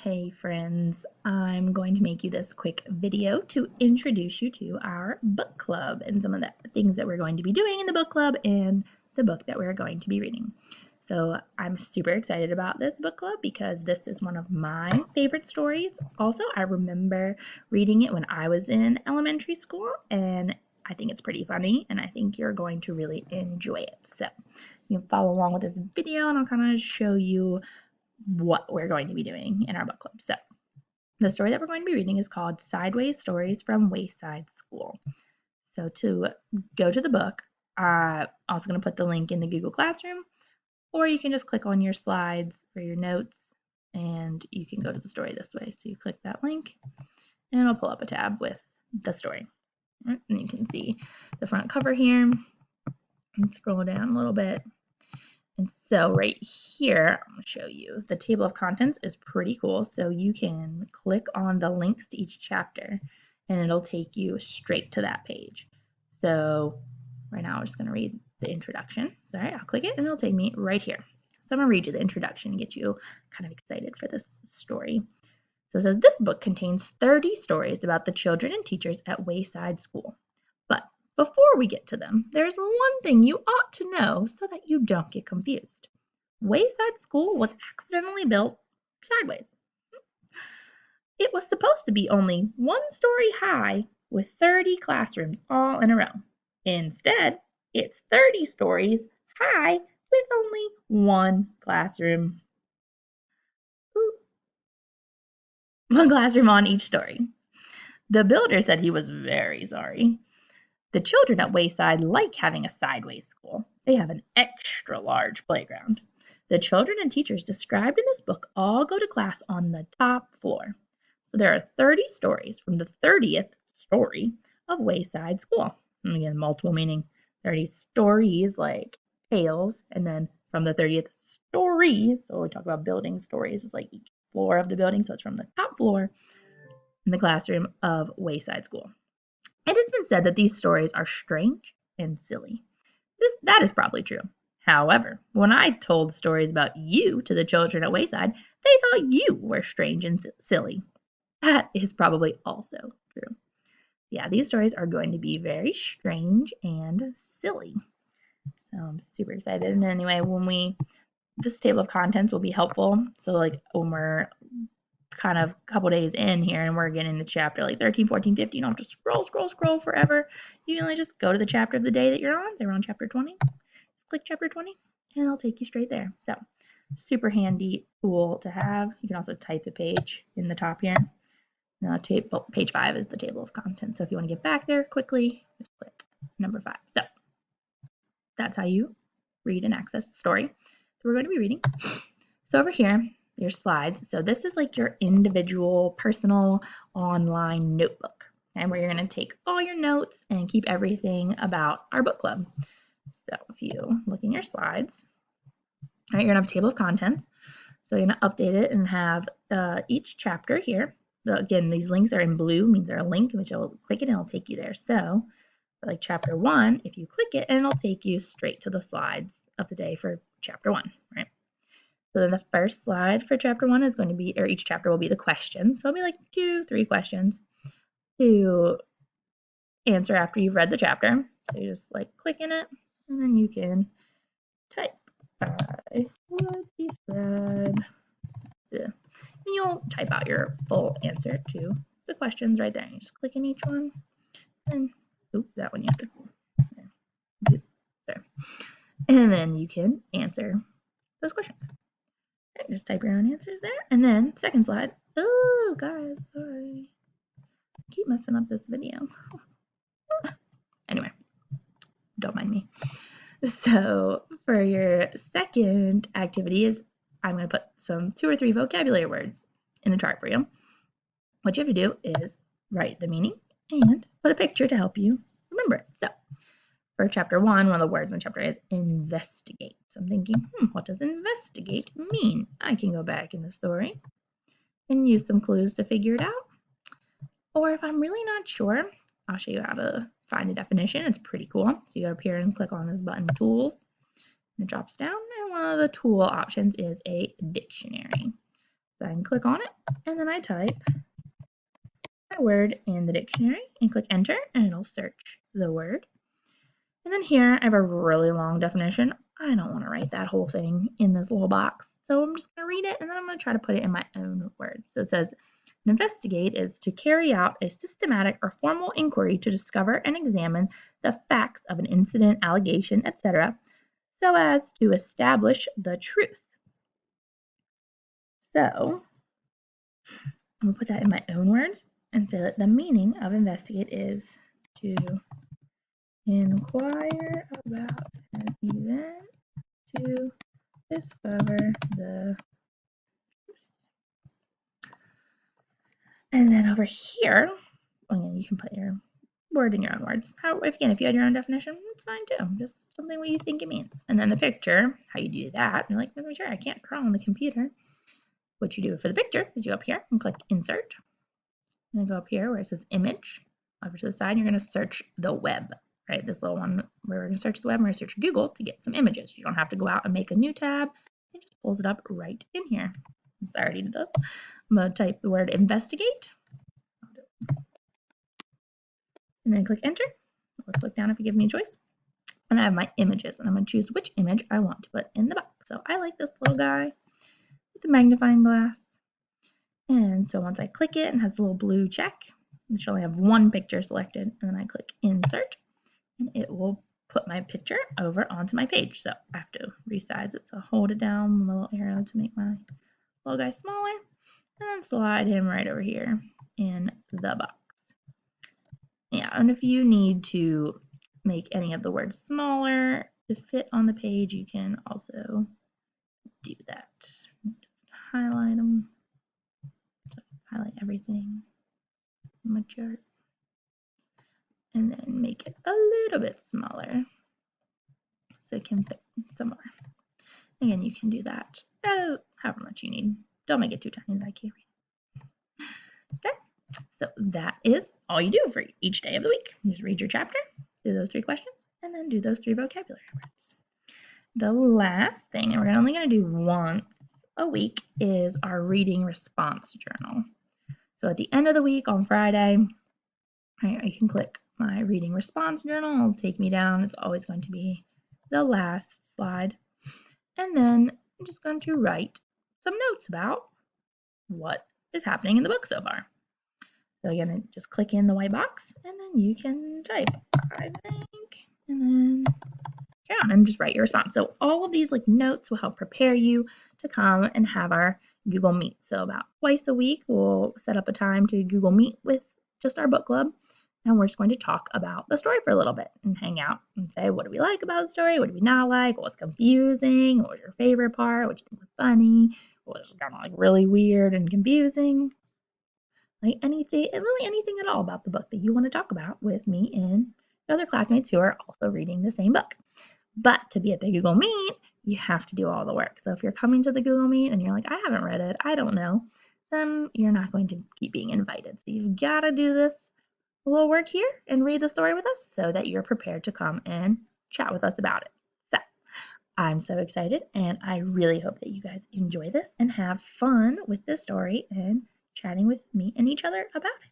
Hey friends, I'm going to make you this quick video to introduce you to our book club and some of the things that we're going to be doing in the book club and the book that we're going to be reading. So I'm super excited about this book club because this is one of my favorite stories. Also, I remember reading it when I was in elementary school and I think it's pretty funny and I think you're going to really enjoy it. So you can follow along with this video and I'll kind of show you what we're going to be doing in our book club. So the story that we're going to be reading is called Sideways Stories from Wayside School. So to go to the book, I'm also going to put the link in the Google Classroom, or you can just click on your slides or your notes and you can go to the story this way. So you click that link and it'll pull up a tab with the story. And you can see the front cover here and scroll down a little bit. And so right here, I'm going to show you the table of contents is pretty cool. So you can click on the links to each chapter and it'll take you straight to that page. So right now I'm just going to read the introduction. So I'll click it and it'll take me right here. So I'm going to read you the introduction and get you kind of excited for this story. So it says, this book contains 30 stories about the children and teachers at Wayside School. But before we get to them, there's one thing you ought to know so that you don't get confused. Wayside School was accidentally built sideways. It was supposed to be only one story high with 30 classrooms all in a row. Instead, it's 30 stories high with only one classroom. One classroom on each story. The builder said he was very sorry. The children at Wayside like having a sideways school. They have an extra large playground. The children and teachers described in this book all go to class on the top floor. So there are 30 stories from the 30th story of Wayside School. And again, multiple meaning 30 stories like tales, and then from the 30th story, so we talk about building stories, it's like each floor of the building, so it's from the top floor in the classroom of Wayside School. It has been said that these stories are strange and silly. That is probably true. However, when I told stories about you to the children at Wayside, they thought you were strange and silly. That is probably also true. Yeah, these stories are going to be very strange and silly. So I'm super excited. And anyway, this table of contents will be helpful. So like when we're kind of a couple days in here and we're getting to chapter like 13, 14, 15, you don't have to scroll forever. You can only just go to the chapter of the day that you're on. They're on chapter 20. Just click chapter 20 and it'll take you straight there. So super handy tool to have. You can also type the page in the top here. Now page 5 is the table of contents. So if you want to get back there quickly, just click number 5. So that's how you read and access the story that we're going to be reading. So over here, your slides. So this is like your individual personal online notebook, and where you're going to take all your notes and keep everything about our book club. So if you look in your slides, all right, you're going to have a table of contents. So you're going to update it and have each chapter here. So again, these links are in blue, means they're a link, which you'll click it and it'll take you there. So for like chapter 1, if you click it, and it'll take you straight to the slides of the day for chapter 1, right? So then the first slide for chapter 1 is going to be, or each chapter will be the questions. So it'll be like 2, 3 questions to answer after you've read the chapter. So you just like click in it, and then you can type, I would describe the, and you'll type out your full answer to the questions right there. You just click in each one, and oops, that one you have to, there. And then you can answer those questions. Right, just type your own answers there. And then second slide. Oh, guys, sorry. I keep messing up this video. Anyway, don't mind me. So for your second activity is I'm going to put some 2 or 3 vocabulary words in a chart for you. What you have to do is write the meaning and put a picture to help you remember it. So for chapter 1, one of the words in the chapter is investigate. So I'm thinking, what does investigate mean? I can go back in the story and use some clues to figure it out. Or if I'm really not sure, I'll show you how to find a definition. It's pretty cool. So you go up here and click on this button, Tools, and it drops down. And one of the tool options is a dictionary. So I can click on it, and then I type my word in the dictionary and click enter, and it'll search the word. And then here I have a really long definition. I don't want to write that whole thing in this little box. So I'm just going to read it, and then I'm going to try to put it in my own words. So it says, investigate is to carry out a systematic or formal inquiry to discover and examine the facts of an incident, allegation, etc., so as to establish the truth. So I'm going to put that in my own words and say that the meaning of investigate is to inquire about an event to discover the. And then over here, again, you can put your word in your own words. Again, if you had your own definition, it's fine too. Just something what you think it means. And then the picture, how you do that, you're like, sure, I can't draw on the computer. What you do for the picture is you go up here and click insert. And then go up here where it says image. Over to the side, you're going to search the web, right? This little one where we're going to search the web, we're going to search Google to get some images. You don't have to go out and make a new tab. It just pulls it up right in here. I already did this. I'm going to type the word investigate. And then click enter. Let's click down if you give me a choice. And I have my images, and I'm going to choose which image I want to put in the box. So I like this little guy with the magnifying glass. And so once I click it and has a little blue check, it should only have one picture selected. And then I click insert, and it will put my picture over onto my page. So I have to resize it. So hold it down with a little arrow to make my little guy smaller, and then slide him right over here in the box. Yeah, and if you need to make any of the words smaller to fit on the page, you can also do that. Just highlight them, highlight everything on my chart, and then make it a little bit smaller so it can fit some more. Again, you can do that however much you need. Don't make it too tiny that I can't read. Okay, so that is all you do for each day of the week. You just read your chapter, do those 3 questions, and then do those 3 vocabulary words. The last thing, and we're only going to do once a week, is our reading response journal. So at the end of the week on Friday, I can click my reading response journal. It'll take me down. It's always going to be the last slide. And then I'm just going to write some notes about what is happening in the book so far. So again, just click in the white box, and then you can type, I think, and then and just write your response. So all of these notes will help prepare you to come and have our Google Meet. So about twice a week, we'll set up a time to Google Meet with just our book club. And we're just going to talk about the story for a little bit and hang out and say, what do we like about the story? What do we not like? What was confusing? What was your favorite part? What do you think was funny? What was kind of really weird and confusing? Anything, really anything at all about the book that you want to talk about with me and other classmates who are also reading the same book. But to be at the Google Meet, you have to do all the work. So if you're coming to the Google Meet and you're like, I haven't read it, I don't know, then you're not going to keep being invited. So you've got to do this little work here and read the story with us so that you're prepared to come and chat with us about it. So I'm so excited, and I really hope that you guys enjoy this and have fun with this story and chatting with me and each other about it.